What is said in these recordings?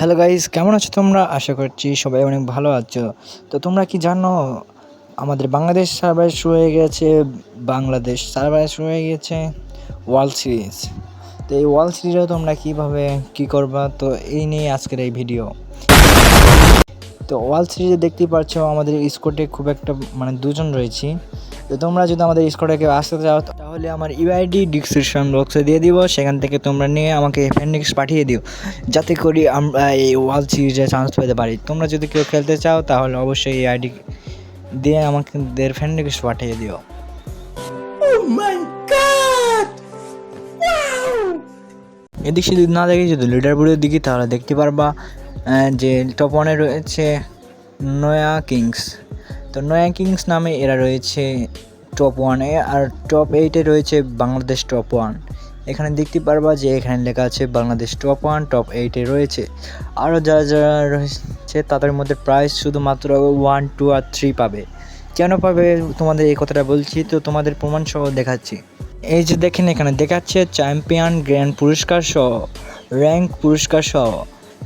Hello guys, কেমন আছো তোমরা? আশা করছি সবাই অনেক ভালো আছো। তো তোমরা কি জানো আমাদের বাংলাদেশ সার্ভার শুরু হয়ে গেছে, বাংলাদেশ সার্ভার শুরু হয়ে গেছে ওয়ার্ল্ড সিরিজ। তো এই ওয়ার্ল্ড সিরিজে তোমরা কীভাবে কী করবা, তো এই নিয়ে আজকের এই ভিডিও। তো ওয়ার্ল্ড সিরিজে দেখতেই পাচ্ছ আমাদের স্কোয়াডে খুব একটা দুজন রয়েছি। তো তোমরা যদি আমাদের স্কোয়াডে কেউ আসতে চাও তাহলে আমার ইউআইডি ডিসক্রিপশন বক্সে দিয়ে দিব, সেখান থেকে তোমরা নিয়ে আমাকে ফ্রেন্ড পাঠিয়ে দিও, যাতে করি আমরা এই ওয়ার্ল্ড সিরিজে চান্স পেতে পারি। তোমরা যদি কেউ খেলতে চাও তাহলে অবশ্যই এই আইডি দিয়ে আমাকে ফ্রেন্ড রিকোয়েস্ট পাঠিয়ে দিও। এদিক সেদিক না দেখে যদি লিডার বোর্ডের দিকে তাহলে দেখতে পারবা যে টপ 1-এ রয়েছে নয়া কিংস। তো নয়া কিংস নামে এরা রয়েছে টপ 1-এ, আর টপ 8-এ রয়েছে বাংলাদেশ টপ 1। এখানে দেখতে পারবা যে এখানে লেখা আছে বাংলাদেশ টপ 1, টপ 8-এ রয়েছে। আরও যারা যারা রয়েছে তাদের মধ্যে প্রাইস শুধুমাত্র 1, 2 আর 3 পাবে। কেন পাবে তোমাদের এই কথাটা বলছি, তো তোমাদের প্রমাণ সহ দেখাচ্ছি। এই যে দেখেন এখানে দেখাচ্ছে চ্যাম্পিয়ন গ্র্যান্ড পুরস্কার সহ, র্যাঙ্ক পুরস্কার সহ।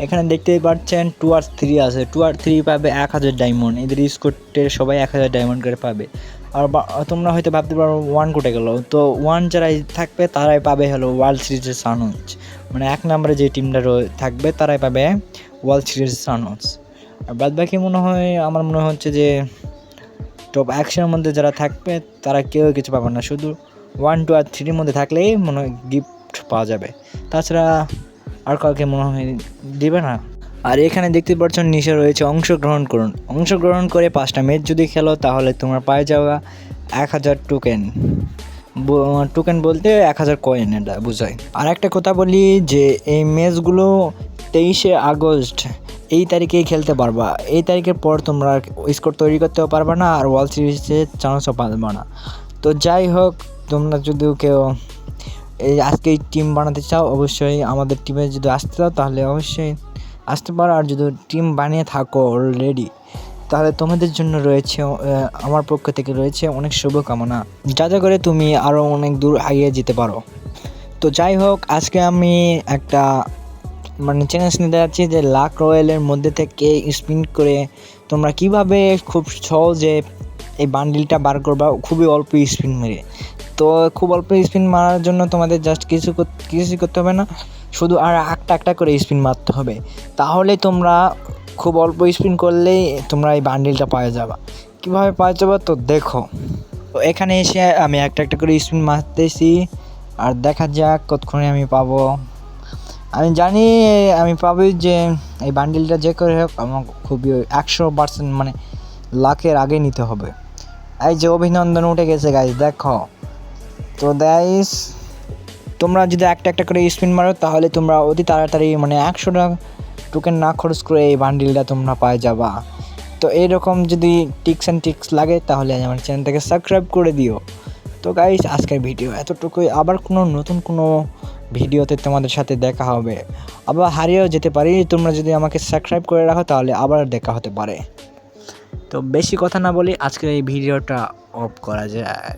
এখানে দেখতেই পাচ্ছেন 2 আর 3 আছে। 2 আর 3 পাবে 1000 ডায়মন্ড। এদের স্কোয়াডের সবাই 1000 ডায়মন্ড করে পাবে। আর তোমরা হয়তো ভাবতে পারো 1 কোটে গেল, তো 1 যারাই থাকবে তারাই পাবে হলো ওয়ার্ল্ড সিরিজের সানজ। 1 নম্বরে যে টিমটা থাকবে তারাই পাবে ওয়ার্ল্ড সিরিজের সানজ। আর বাদ বাকি আমার মনে হচ্ছে যে টপ 100-এর মধ্যে যারা থাকবে তারা কেউ কিছু পাবে না, শুধু 1, 2 আর 3-এর মধ্যে থাকলেই মনে হয় গিফট পাওয়া যাবে। তাছাড়া আর কাউকে মনে হয় দিবে না। আর এখানে দেখতে পাচ্ছ নিচে রয়েছে অংশগ্রহণ করুন। অংশগ্রহণ করে 5টা ম্যাচ যদি খেলো তাহলে তোমরা পায়ে যাওয়া 1000 টোকেন। টোকেন বলতে 1000 কয়েন, এটা বোঝায়। আর একটা কথা বলি যে এই ম্যাচগুলো 23শে আগস্ট এই তারিখেই খেলতে পারবা। এই তারিখের পর তোমরা স্কোর তৈরি করতেও পারবা না, আর ওয়ার্ল্ড সিরিজে চান্সও পারবা না। তো যাই হোক, তোমরা যদি কেউ এই আজকে এই টিম বানাতে চাও অবশ্যই আমাদের টিমে যদি আসতে চাও তাহলে অবশ্যই আসতে পারো। আর যদি টিম বানিয়ে থাকো অলরেডি তাহলে তোমাদের জন্য রয়েছে আমার পক্ষ থেকে রয়েছে অনেক শুভকামনা, যাতে করে তুমি আরও অনেক দূর এগিয়ে যেতে পারো। তো যাই হোক, আজকে আমি একটা চ্যালেঞ্জ নিতে যাচ্ছি যে লাক রয়্যালের মধ্যে থেকে স্পিন করে তোমরা কিভাবে খুব সহজে এই বান্ডিলটা বার করবা খুবই অল্প স্পিন মেরে। তো খুব অল্প স্পিন মারার জন্য তোমাদের জাস্ট কিছু করতে হবে না, শুধু আর একটা করে স্পিন মারতে হবে। তাহলে তোমরা খুব অল্প স্পিন করলেই তোমরা এই বান্ডিলটা পাওয়া যাবা। কীভাবে পাওয়া যাবে তো দেখো। তো এখানে এসে আমি একটা করে স্পিন মারতেছি, আর দেখা যাক কতক্ষণে আমি পাবো। আমি জানি আমি পাবো যে এই বান্ডিলটা যে করে হোক আমার খুবই 100% লাখের আগে নিতে হবে। এই যে অভিনন্দন উঠে গেছে গাইস, দেখো। তো গাইস, তোমরা যদি একটা করে স্পিন মারো তাহলে তোমরা অতি তাড়াতাড়ি 100টা টোকেন না খরচ করে এই বান্ডিলটা তোমরা পায়ে যাবা। তো এইরকম যদি টিক্স লাগে তাহলে আমার চ্যানেলটাকে সাবস্ক্রাইব করে দিও। তো গাইস, আজকের ভিডিও এতটুকুই। আবার নতুন কোনো ভিডিওতে তোমাদের সাথে দেখা হবে। আবার হারিয়েও যেতে পারি, তোমরা যদি আমাকে সাবস্ক্রাইব করে রাখো তাহলে আবার দেখা হতে পারে। তো বেশি কথা না বলি আজকের এই ভিডিওটা অফ করা যায়।